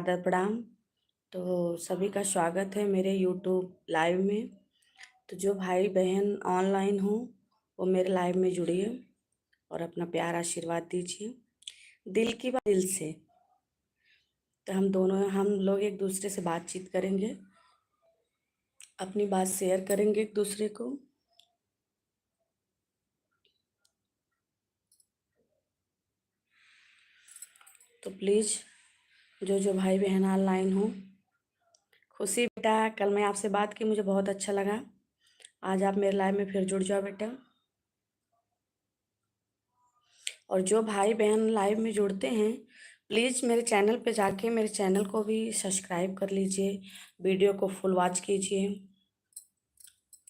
आदर प्रणाम। तो सभी का स्वागत है मेरे यूट्यूब लाइव में। तो जो भाई बहन ऑनलाइन हो वो मेरे लाइव में जुड़िए और अपना प्यार आशीर्वाद दीजिए दिल की बात दिल से। तो हम लोग एक दूसरे से बातचीत करेंगे, अपनी बात शेयर करेंगे एक दूसरे को। तो प्लीज़ जो जो भाई बहन ऑनलाइन हो, खुशी बेटा कल मैं आपसे बात की, मुझे बहुत अच्छा लगा। आज आप मेरे लाइव में फिर जुड़ जाओ बेटा। और जो भाई बहन लाइव में जुड़ते हैं प्लीज़ मेरे चैनल पे जाके मेरे चैनल को भी सब्सक्राइब कर लीजिए, वीडियो को फुल वॉच कीजिए।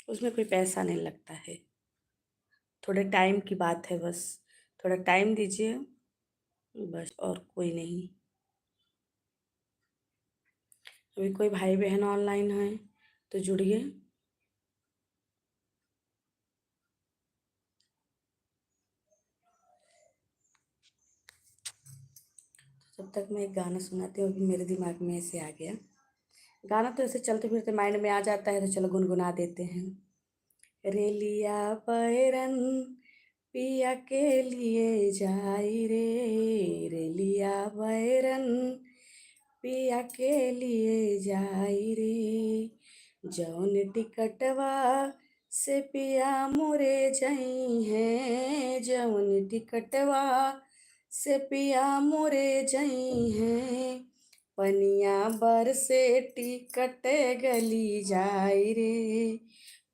उसमें कोई पैसा नहीं लगता है, थोड़े टाइम की बात है, बस थोड़ा टाइम दीजिए, बस और कोई नहीं। अभी कोई भाई बहन ऑनलाइन है तो जुड़िए। तब तक मैं एक गाना सुनाती हूँ, अभी मेरे दिमाग में ऐसे आ गया। गाना तो ऐसे चलते फिरते माइंड में आ जाता है, तो चलो गुनगुना देते हैं। रेलिया पैरन पिया के लिए जाई रे, रेलिया बैरन पिया के लिए जाई रे। जौन टिकटवा से पिया मोरे जई है, जौन टिकटवा से पिया मोरे जई है। पनिया बर से टिकट गली जाई रे,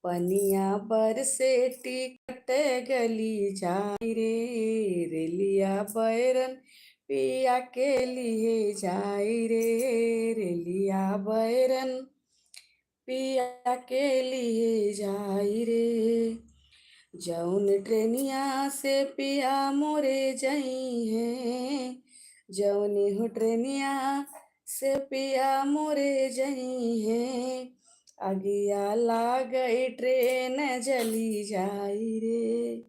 पनिया बर से टिकट गली जाई रे। रेलिया बैरन पिया के लिए जाई रे, रेलिया बैरन पिया के लिए जाई रे। जौन ट्रेनिया से पिया मोरे जई है, जौनी हो ट्रेनिया से पिया मोरे जई है। अगिया लागई ट्रेन जली जाई रे,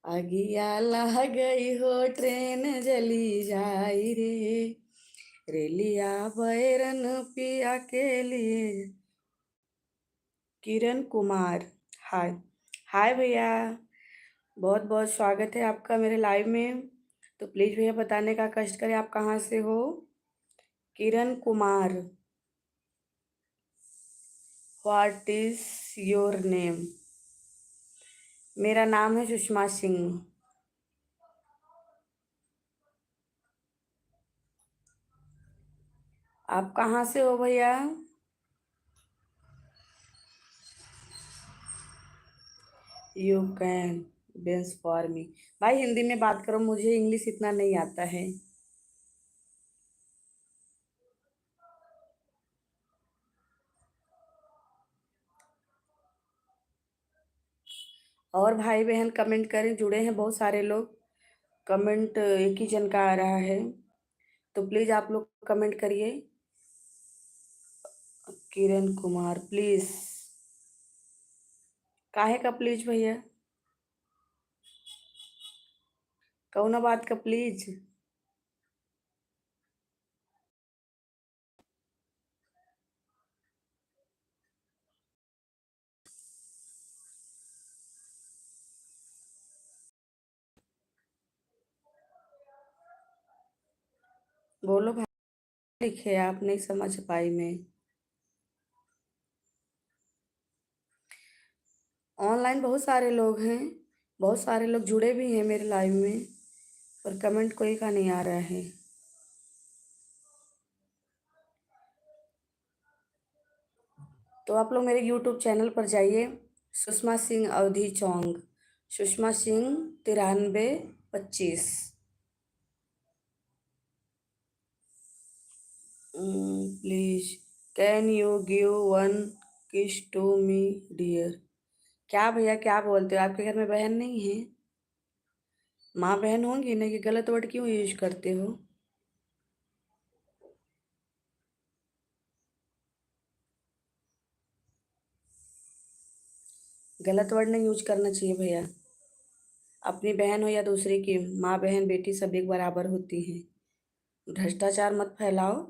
अगिया लागई हो ट्रेन जली जाई रे। रेलिया बैरन पिया के लिए। किरण कुमार, हाय। हाय भैया, बहुत बहुत स्वागत है आपका मेरे लाइव में। तो प्लीज़ भैया बताने का कष्ट करें आप कहाँ से हो। Kiran Kumar, what is your name. मेरा नाम है सुषमा सिंह। आप कहाँ से हो भैया। You can bends for me. भाई हिंदी में बात करो, मुझे इंग्लिश इतना नहीं आता है। और भाई बहन कमेंट करें, जुड़े हैं बहुत सारे लोग, कमेंट एक ही जन का आ रहा है, तो प्लीज़ आप लोग कमेंट करिए। किरण कुमार प्लीज़, काहे का प्लीज भैया, कौना बात का प्लीज। बोलो भाई, लिखे आप नहीं समझ पाई मैं। ऑनलाइन बहुत सारे लोग हैं, बहुत सारे लोग जुड़े भी हैं मेरे लाइव में, पर कमेंट कोई का नहीं आ रहा है। तो आप लोग मेरे यूट्यूब चैनल पर जाइए, सुषमा सिंह अवधि चौंग, Sushma Singh 9325। Please can you give one kiss to me dear. क्या भैया क्या बोलते हो, आपके घर में बहन नहीं है, माँ बहन होंगी ना, कि गलत वर्ड क्यों यूज करते हो। गलत वर्ड नहीं यूज करना चाहिए भैया। अपनी बहन हो या दूसरी की, माँ बहन बेटी सब एक बराबर होती हैं। भ्रष्टाचार मत फैलाओ।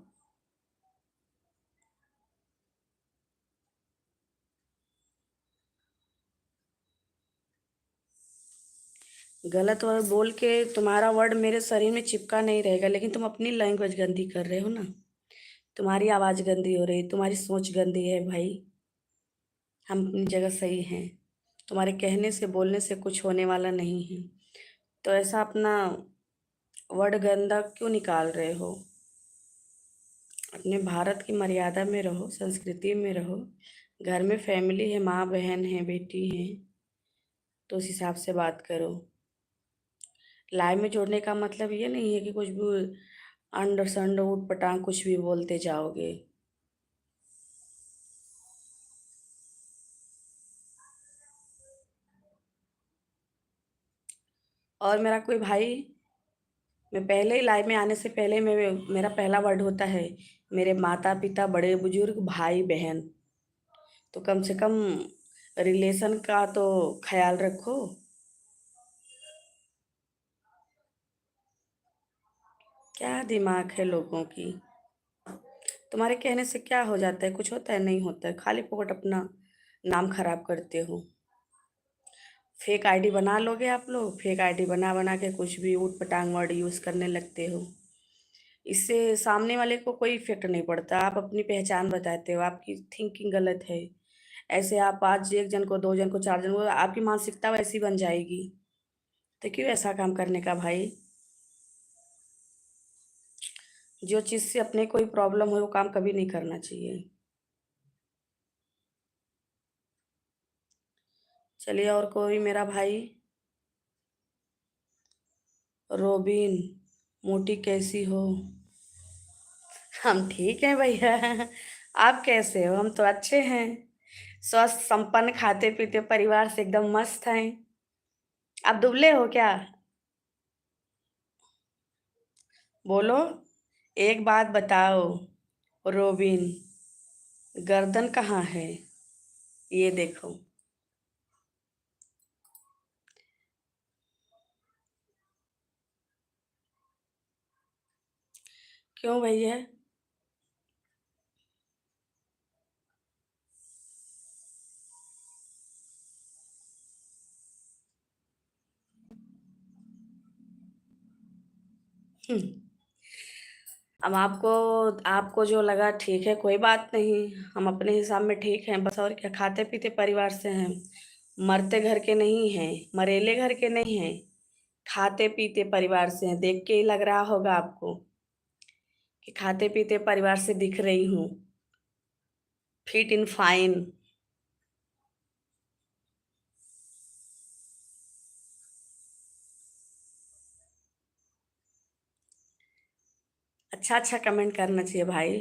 गलत वर्ड बोल के तुम्हारा वर्ड मेरे शरीर में चिपका नहीं रहेगा, लेकिन तुम अपनी लैंग्वेज गंदी कर रहे हो ना। तुम्हारी आवाज गंदी हो रही, तुम्हारी सोच गंदी है भाई। हम अपनी जगह सही हैं। तुम्हारे कहने से बोलने से कुछ होने वाला नहीं है। तो ऐसा अपना वर्ड गंदा क्यों निकाल रहे हो? अपने भारत की मर्यादा में रहो, संस्कृति में रहो। घर में फैमिली है, माँ बहन है, बेटी है, तो उस हिसाब से बात करो। लाइव में जोड़ने का मतलब ये नहीं है कि कुछ भी अंड संड ऊट पटांग कुछ भी बोलते जाओगे। और मेरा कोई भाई, मैं पहले ही लाइव में आने से पहले मेरा पहला वर्ड होता है मेरे माता पिता, बड़े बुजुर्ग, भाई बहन। तो कम से कम रिलेशन का तो ख्याल रखो। क्या दिमाग है लोगों की? तुम्हारे कहने से क्या हो जाता है? कुछ होता है? नहीं होता है। खाली फोकट अपना नाम खराब करते हो। फेक आईडी बना लोगे आप लोग, फेक आईडी बना बना के कुछ भी ऊट पटांग वर्ड यूज करने लगते हो। इससे सामने वाले को कोई इफेक्ट नहीं पड़ता। आप अपनी पहचान बताते हो, आपकी थिंकिंग गलत है। ऐसे आप आज एक जन को, दो जन को, चार जन को, आपकी मानसिकता वैसी बन जाएगी। तो क्यों ऐसा काम करने का भाई? जो चीज़ से अपने कोई प्रॉब्लम हो वो काम कभी नहीं करना चाहिए। चलिए, और कोई मेरा भाई? रोबिन, मोटी कैसी हो? हम ठीक हैं भैया। आप कैसे हो? हम तो अच्छे हैं, स्वस्थ संपन्न, खाते पीते परिवार से एकदम मस्त हैं। आप दुबले हो क्या? बोलो, एक बात बताओ रोबिन, गर्दन कहाँ है? ये देखो। क्यों भैया? हम्म, अब आपको आपको जो लगा ठीक है, कोई बात नहीं। हम अपने हिसाब में ठीक हैं बस, और क्या। खाते पीते परिवार से हैं, मरते घर के नहीं हैं, मरेले घर के नहीं हैं। खाते पीते परिवार से हैं। देख के ही लग रहा होगा आपको कि खाते पीते परिवार से दिख रही हूँ, फिट इन फाइन। अच्छा अच्छा कमेंट करना चाहिए भाई।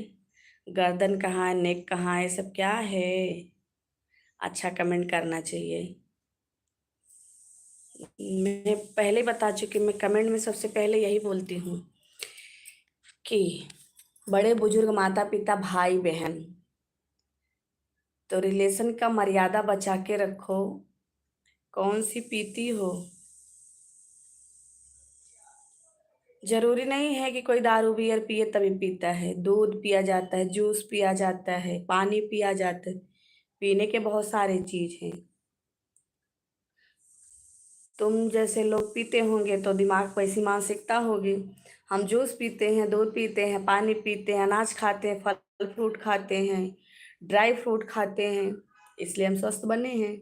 गर्दन कहाँ है, नेक कहाँ है, ये सब क्या है? अच्छा कमेंट करना चाहिए। मैं पहले बता चुकी, मैं कमेंट में सबसे पहले यही बोलती हूँ कि बड़े बुजुर्ग, माता पिता, भाई बहन, तो रिलेशन का मर्यादा बचा के रखो। कौन सी पीती हो? जरूरी नहीं है कि कोई दारू बियर पिए तभी पीता है। दूध पिया जाता है, जूस पिया जाता है, पानी पिया जाता है। पीने के बहुत सारे चीज हैं। तुम जैसे लोग पीते होंगे तो दिमाग पर ऐसी मानसिकता होगी। हम जूस पीते हैं, दूध पीते हैं, पानी पीते हैं, अनाज खाते हैं, फल फ्रूट खाते हैं, ड्राई फ्रूट खाते हैं, इसलिए हम स्वस्थ बने हैं।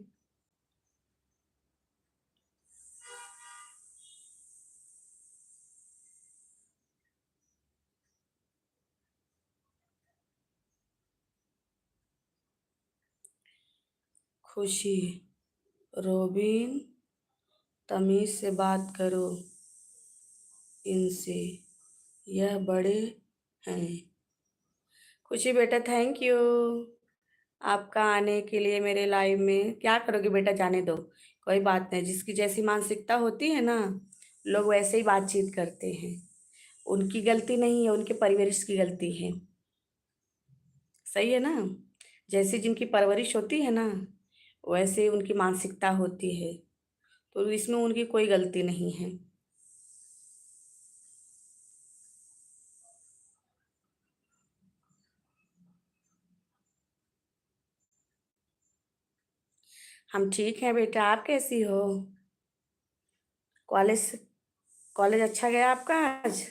खुशी, रोबिन, तमीज से बात करो इनसे, यह बड़े हैं। खुशी बेटा, थैंक यू आपका आने के लिए मेरे लाइव में। क्या करोगे बेटा, जाने दो, कोई बात नहीं। जिसकी जैसी मानसिकता होती है ना, लोग वैसे ही बातचीत करते हैं। उनकी गलती नहीं है, उनके परिवेश की गलती है। सही है ना? जैसे जिनकी परवरिश होती है ना, वैसे उनकी मानसिकता होती है। तो इसमें उनकी कोई गलती नहीं है। हम ठीक हैं बेटा, आप कैसी हो? कॉलेज कॉलेज अच्छा गया आपका आज?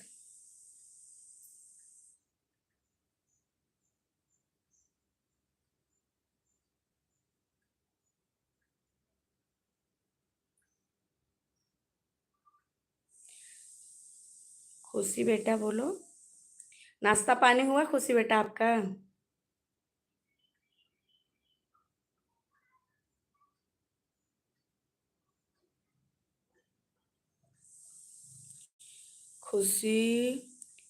खुशी बेटा बोलो। नाश्ता पानी हुआ खुशी बेटा आपका? खुशी,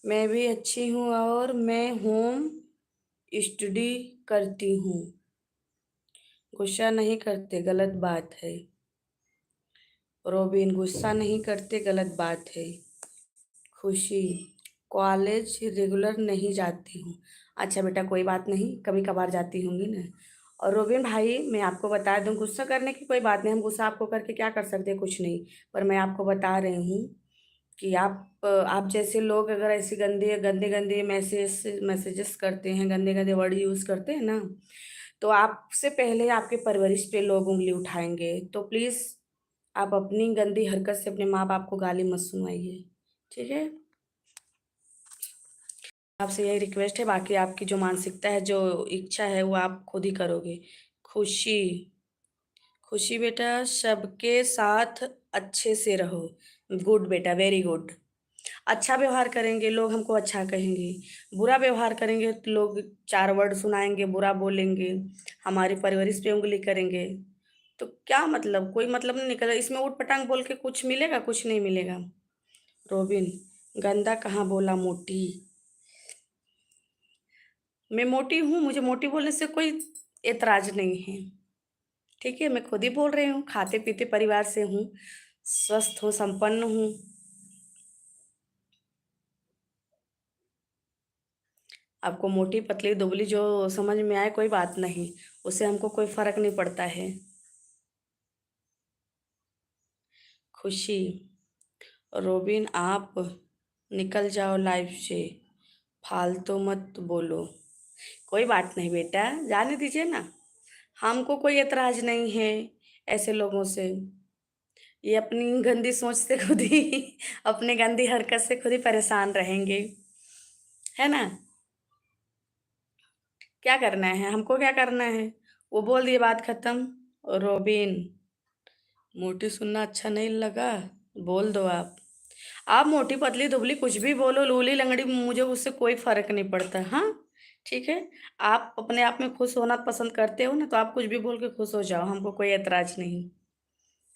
मैं भी अच्छी हूँ और मैं होम स्टडी करती हूँ। गुस्सा नहीं करते, गलत बात है। रोबिन, गुस्सा नहीं करते, गलत बात है। खुशी, कॉलेज रेगुलर नहीं जाती हूँ। अच्छा बेटा कोई बात नहीं, कभी कभार जाती होंगी ना। और रोबिन भाई मैं आपको बता दूं, गुस्सा करने की कोई बात नहीं, हम गुस्सा आपको करके क्या कर सकते हैं, कुछ नहीं। पर मैं आपको बता रही हूँ कि आप जैसे लोग अगर ऐसे गंदे गंदे गंदे मैसेजेस करते हैं, गंदे गंदे वर्ड यूज़ करते हैं ना, तो आपसे पहले आपके परवरिश पे लोग उंगली उठाएंगे। तो प्लीज़ आप अपनी गंदी हरकत से अपने माँ बाप को गाली मत सुनाइए, ठीक है? आपसे यही रिक्वेस्ट है, बाकी आपकी जो मानसिकता है, जो इच्छा है, वो आप खुद ही करोगे। खुशी, खुशी बेटा सबके साथ अच्छे से रहो। गुड बेटा, वेरी गुड। अच्छा व्यवहार करेंगे लोग हमको अच्छा कहेंगे, बुरा व्यवहार करेंगे तो लोग चार वर्ड सुनाएंगे, बुरा बोलेंगे, हमारी परवरिश पे उंगली करेंगे। तो क्या मतलब, कोई मतलब नहीं निकला इसमें। ऊट पटांग बोल के कुछ मिलेगा? कुछ नहीं मिलेगा। रोबिन, गंदा कहाँ बोला, मोटी। मैं मोटी हूँ, मुझे मोटी बोलने से कोई एतराज नहीं है, ठीक है? मैं खुद ही बोल रही हूँ, खाते पीते परिवार से हूँ, स्वस्थ हूँ, संपन्न हूँ। आपको मोटी पतली दुबली जो समझ में आए कोई बात नहीं, उससे हमको कोई फर्क नहीं पड़ता है। खुशी, रोबिन आप निकल जाओ लाइफ से, फालतू मत बोलो। कोई बात नहीं बेटा, जाने दीजिए ना, हमको कोई एतराज नहीं है ऐसे लोगों से। ये अपनी गंदी सोच से खुद ही अपने गंदी हरकत से खुद ही परेशान रहेंगे, है ना? क्या करना है हमको, क्या करना है? वो बोल दिए, बात खत्म। रोबिन, मोटी सुनना अच्छा नहीं लगा, बोल दो आप मोटी पतली दुबली कुछ भी बोलो, लूली लंगड़ी, मुझे उससे कोई फर्क नहीं पड़ता, हाँ? ठीक है। आप अपने आप में खुश होना पसंद करते हो ना, तो आप कुछ भी बोल के खुश हो जाओ, हमको कोई एतराज नहीं,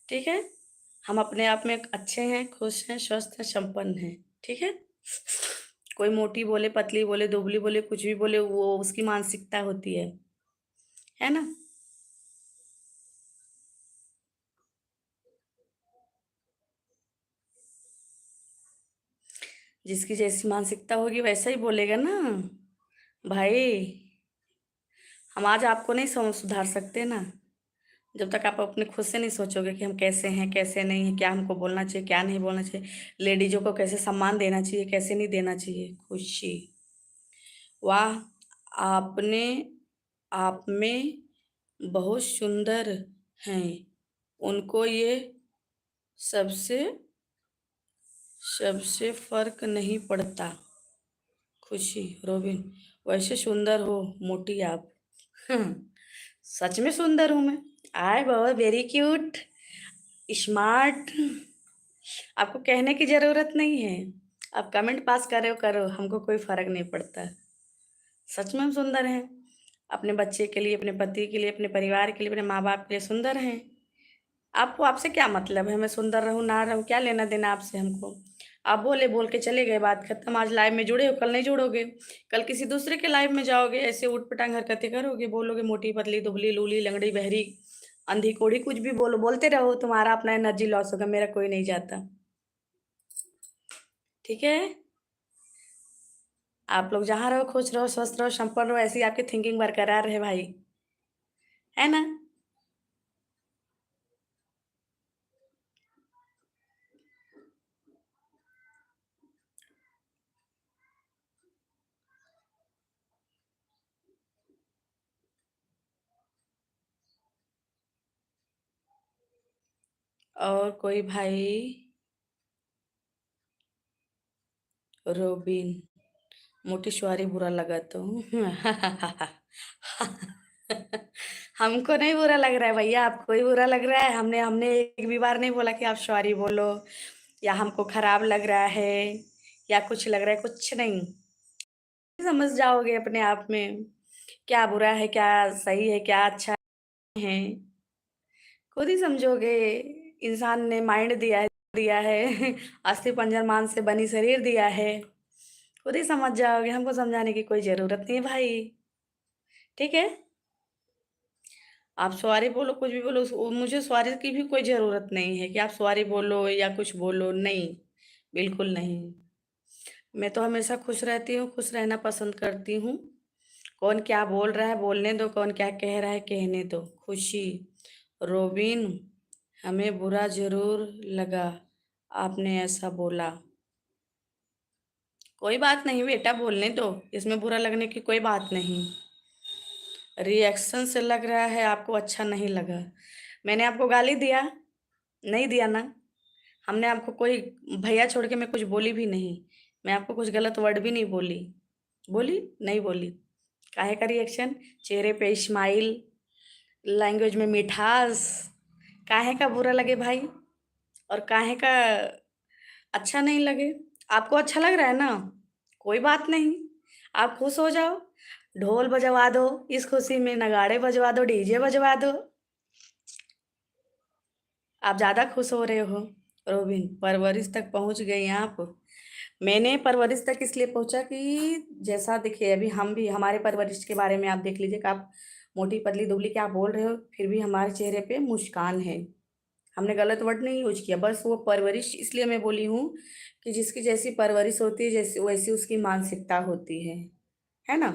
ठीक है? हम अपने आप में अच्छे हैं, खुश हैं, स्वस्थ हैं, संपन्न हैं, ठीक है? कोई मोटी बोले, पतली बोले, दुबली बोले, कुछ भी बोले, वो उसकी मानसिकता होती है ना? जिसकी जैसी मानसिकता होगी वैसा ही बोलेगा ना भाई। हम आज आपको नहीं सुधार सकते ना, जब तक आप अपने खुद से नहीं सोचोगे कि हम कैसे हैं, कैसे नहीं है, क्या हमको बोलना चाहिए, क्या नहीं बोलना चाहिए, लेडीजों को कैसे सम्मान देना चाहिए, कैसे नहीं देना चाहिए। खुशी, वाह, आपने आप में बहुत सुंदर हैं, उनको ये सबसे सबसे फर्क नहीं पड़ता। खुशी, रोबिन, वैसे सुंदर हो मोटी आप। हम्म, सच में सुंदर हूँ मैं। आय बहुत वेरी क्यूट, स्मार्ट। आपको कहने की जरूरत नहीं है, आप कमेंट पास करो करो, हमको कोई फर्क नहीं पड़ता। सच में हम सुंदर हैं, अपने बच्चे के लिए, अपने पति के लिए, अपने परिवार के लिए, अपने माँ बाप के लिए सुंदर हैं। आपको आपसे क्या मतलब है, मैं सुंदर रहूं ना रहूं, क्या लेना देना आपसे हमको? आप बोले बोल के चले गए, बात खत्म। आज लाइव में जुड़े हो, कल नहीं जुड़ोगे, कल किसी दूसरे के लाइव में जाओगे, ऐसे उठ पटांग हरकतें करोगे, बोलोगे मोटी पतली दुबली लूली लंगड़ी बहरी अंधी कोढ़ी, कुछ भी बोलो, बोलते रहो, तुम्हारा अपना एनर्जी लॉस होगा, मेरा कोई नहीं जाता, ठीक है? आप लोग जहाँ रहो खुश रहो, स्वस्थ रहो, संपन्न रहो, ऐसी आपकी थिंकिंग बरकरार रहे भाई, है ना? और कोई भाई? रोबिन, मोटी शुआरी बुरा लगा तो हमको नहीं बुरा लग रहा है भैया, आपको ही बुरा लग रहा है। हमने हमने एक भी बार नहीं बोला कि आप सॉरी बोलो, या हमको खराब लग रहा है, या कुछ लग रहा है, कुछ नहीं। समझ जाओगे अपने आप में, क्या बुरा है, क्या सही है, क्या अच्छा है, खुद ही समझोगे। इंसान ने माइंड दिया है अस्थि पंजर मांस से बनी शरीर दिया है, खुद ही समझ जाओगे। हमको समझाने की कोई जरूरत नहीं है भाई, ठीक है। आप सॉरी बोलो, कुछ भी बोलो, मुझे सॉरी की भी कोई जरूरत नहीं है कि आप सॉरी बोलो या कुछ बोलो, नहीं, बिल्कुल नहीं। मैं तो हमेशा खुश रहती हूँ, खुश रहना पसंद करती हूँ। कौन क्या बोल रहा है बोलने दो, कौन क्या कह रहा है कहने दो, खुशी। रोबिन, हमें बुरा जरूर लगा, आपने ऐसा बोला। कोई बात नहीं बेटा, बोलने दो, इसमें बुरा लगने की कोई बात नहीं। रिएक्शन से लग रहा है आपको अच्छा नहीं लगा। मैंने आपको गाली दिया? नहीं दिया ना। हमने आपको कोई भैया छोड़ के मैं कुछ बोली भी नहीं। मैं आपको कुछ गलत वर्ड भी नहीं बोली। बोली? नहीं बोली। काहे का रिएक्शन? चेहरे पे स्माइल, लैंग्वेज में मिठास, काहे का बुरा लगे भाई? और काहे का अच्छा नहीं लगे? आपको अच्छा लग रहा है ना, कोई बात नहीं, आप खुश हो जाओ। ढोल बजवा दो, इस खुशी में नगाड़े बजवा दो, डीजे बजवा दो। आप ज्यादा खुश हो रहे हो। रोबिन, परवरिश तक पहुंच गई आप। मैंने परवरिश तक इसलिए पहुंचा कि जैसा देखिए, अभी हम भी हमारे परवरिश के बारे में आप देख लीजिए कि आप मोटी पतली दुबली क्या बोल रहे हो, फिर भी हमारे चेहरे पे मुस्कान है। हमने गलत वर्ड नहीं यूज किया, बस वो परवरिश इसलिए मैं बोली हूँ कि जिसकी जैसी परवरिश होती है, जैसी वैसी उसकी मानसिकता होती है ना।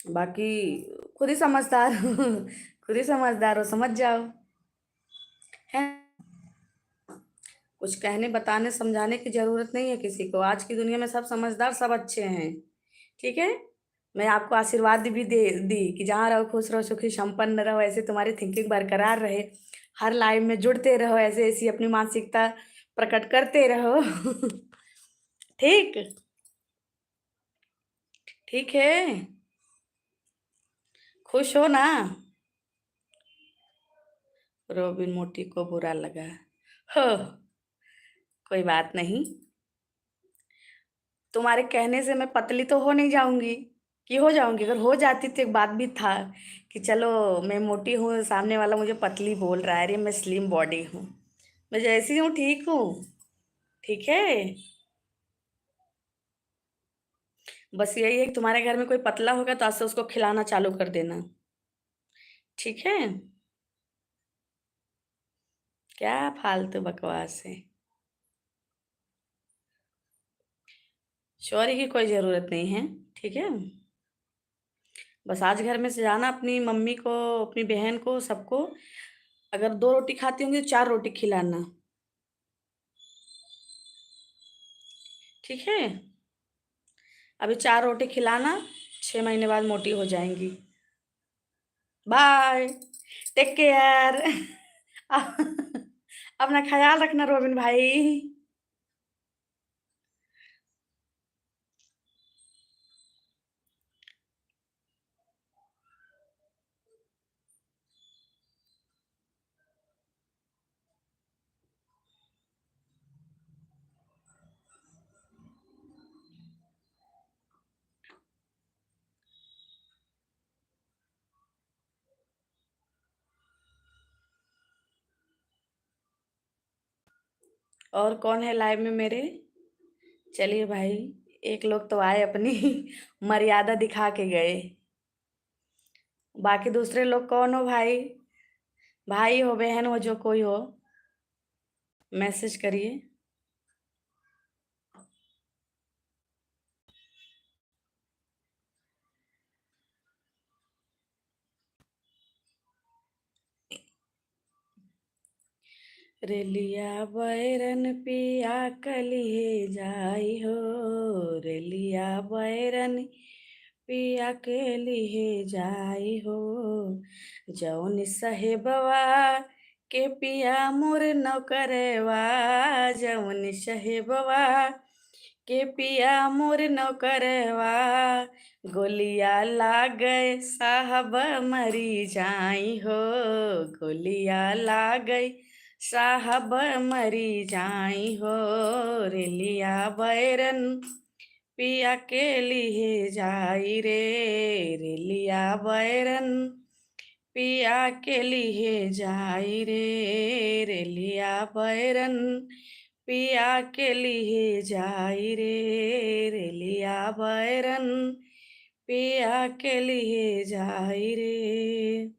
बाकी खुद ही समझदार हो खुद ही समझदार हो, समझ जाओ, है। कुछ कहने बताने समझाने की जरूरत नहीं है किसी को, आज की दुनिया में सब समझदार, सब अच्छे हैं, ठीक है। मैं आपको आशीर्वाद भी दे दी कि जहाँ रहो खुश रहो, सुखी संपन्न रहो, ऐसे तुम्हारी थिंकिंग बरकरार रहे, हर लाइफ में जुड़ते रहो, ऐसे ऐसी अपनी मानसिकता प्रकट करते रहो ठीक, ठीक है। खुश हो ना। रोबिन मोटी को बुरा लगा, हो, कोई बात नहीं। तुम्हारे कहने से मैं पतली तो हो नहीं जाऊंगी, कि हो जाऊंगी? अगर हो जाती तो एक बात भी था कि चलो, मैं मोटी हूँ, सामने वाला मुझे पतली बोल रहा है, अरे मैं स्लिम बॉडी हूँ, मैं जैसी हूँ ठीक हूँ, ठीक है। बस यही है कि तुम्हारे घर में कोई पतला होगा तो आज से उसको खिलाना चालू कर देना, ठीक है। क्या फालतू बकवास है। सॉरी की कोई जरूरत नहीं है, ठीक है। बस आज घर में से जाना, अपनी मम्मी को, अपनी बहन को, सबको, अगर 2 रोटी खाती होंगी तो 4 रोटी खिलाना, ठीक है। अभी 4 रोटी खिलाना, 6 महीने बाद मोटी हो जाएंगी। बाय, टेक केयर अपना ख्याल रखना रोबिन भाई। और कौन है लाइव में मेरे? चलिए भाई, एक लोग तो आए, अपनी मर्यादा दिखा के गए। बाकी दूसरे लोग कौन हो भाई? भाई हो, बहन हो, जो कोई हो, मैसेज करिए। रेलिया बैरन पिया कलिए जाई हो, रेलिया बैरन पिया के लिए जाई हो, जौन साहेबवा के पिया मोर नौकरवा, जौन साहेबवा के पिया मोर नौकरवा, गोलिया लागे साहब मरी जाई हो, गोलिया लागे साहब मरी जाई हो, रेलिया बैरन पिया के लिए जाई रे, रेलिया बैरन पिया के लिए जाई रे, रेलिया बैरन पिया के लिए जाई रे, रेलिया बैरन पिया के लिए जाई रे।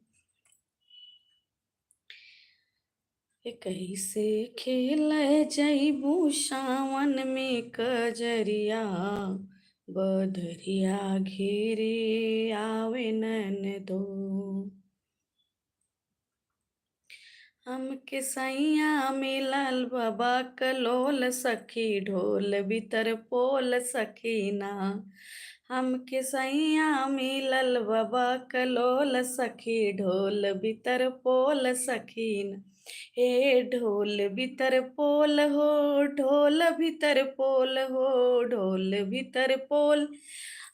कैसे खेल जैबू सावन में कजरिया, बदरिया घेरे आवे नन दो, हमके सैया मिलल बाबा कलोल सखी, ढोल बितर पोल सखीना, हमके सैया मिलल बाबा कलोल सखी, ढोल बितर पोल सखीना, हे ढोल बितर पोल हो, ढोल बितर पोल हो, ढोल बितर पोल,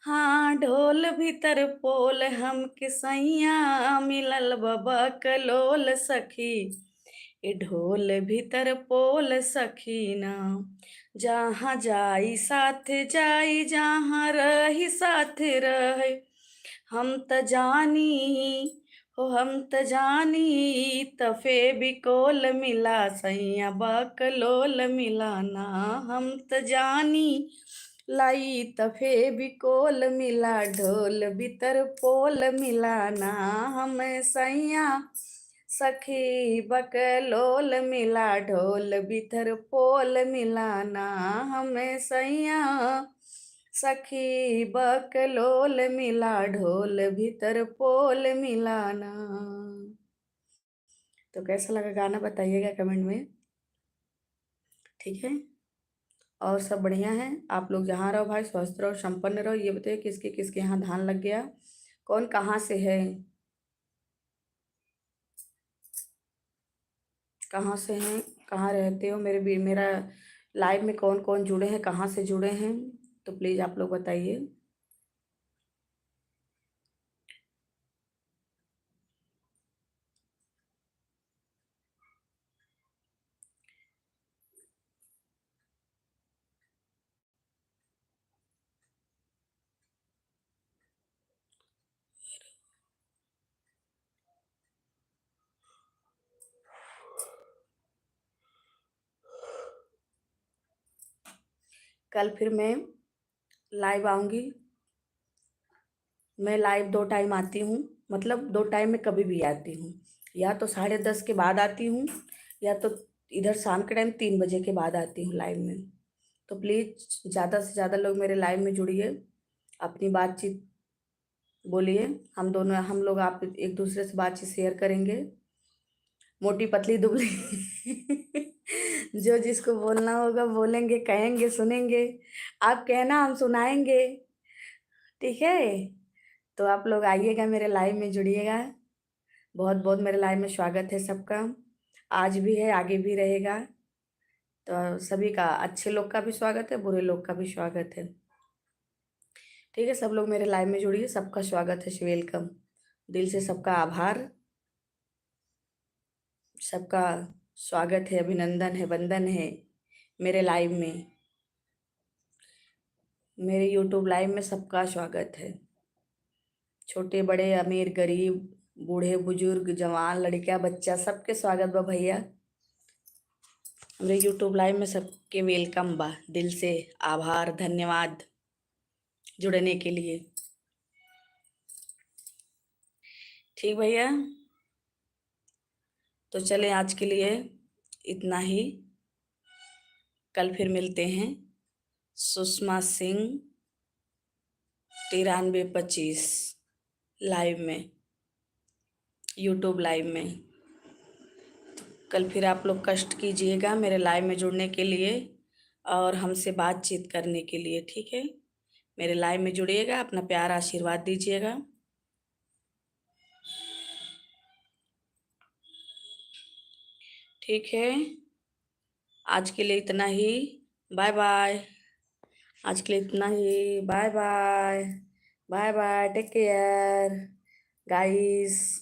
हाँ ढोल भीतर पोल, हमके सैया मिलल बाबा कलोल सखी, ए ढोल भीतर पोल सखीना, जहाँ जाई साथ जाई, जहाँ रही साथ रहे, हम त जानी हो, हम त जानी तफे बिकोल मिला, सैया बकलोल मिलाना, हम त जानी लाई तफे बिकोल मिला, ढोल बितर पोल मिलाना, हम सैया सखी बकलोल मिला, ढोल बितर पोल मिलाना, हम सैया सखी बकलोल मिला, ढोल भीतर पोल मिलाना। तो कैसा लगा गाना बताइएगा कमेंट में, ठीक है। और सब बढ़िया है, आप लोग जहाँ रहो भाई स्वस्थ रहो संपन्न रहो। ये बताइए किसके किसके यहाँ धान लग गया, कौन कहाँ से है, कहाँ से हैं, कहाँ रहते हो, मेरा लाइव में कौन कौन जुड़े हैं, कहाँ से जुड़े हैं, तो प्लीज़ आप लोग बताइए। कल फिर मैं लाइव आऊँगी। मैं लाइव 2 टाइम आती हूँ, मतलब 2 टाइम में कभी भी आती हूँ, या तो 10:30 के बाद आती हूँ, या तो इधर शाम के टाइम 3 बजे के बाद आती हूँ लाइव में। तो प्लीज़ ज़्यादा से ज़्यादा लोग मेरे लाइव में जुड़िए, अपनी बातचीत बोलिए, हम लोग आप एक दूसरे से बातचीत शेयर करेंगे। मोटी पतली दुबली जो जिसको बोलना होगा बोलेंगे, कहेंगे, सुनेंगे, आप कहना हम सुनाएंगे, ठीक है। तो आप लोग आइएगा मेरे लाइव में जुड़िएगा, बहुत बहुत मेरे लाइव में स्वागत है सबका, आज भी है आगे भी रहेगा। तो सभी का, अच्छे लोग का भी स्वागत है, बुरे लोग का भी स्वागत है, ठीक है। सब लोग मेरे लाइव में जुड़िए, सबका स्वागत है, वेलकम, दिल से सबका आभार, सबका स्वागत है, अभिनंदन है, वंदन है मेरे लाइव में, मेरे यूट्यूब लाइव में सबका स्वागत है, छोटे बड़े अमीर गरीब बूढ़े बुजुर्ग जवान लड़कियां बच्चा सबके स्वागत बा भैया, मेरे यूट्यूब लाइव में सबके वेलकम बा, दिल से आभार धन्यवाद जुड़ने के लिए, ठीक भैया। तो चले आज के लिए इतना ही, कल फिर मिलते हैं। सुषमा सिंह 9325 लाइव में, यूट्यूब लाइव में। कल फिर आप लोग कष्ट कीजिएगा मेरे लाइव में जुड़ने के लिए और हमसे बातचीत करने के लिए, ठीक है। मेरे लाइव में जुड़िएगा, अपना प्यार आशीर्वाद दीजिएगा, ठीक है। आज के लिए इतना ही, बाय बाय। आज के लिए इतना ही। Bye bye. Bye bye, take care guys.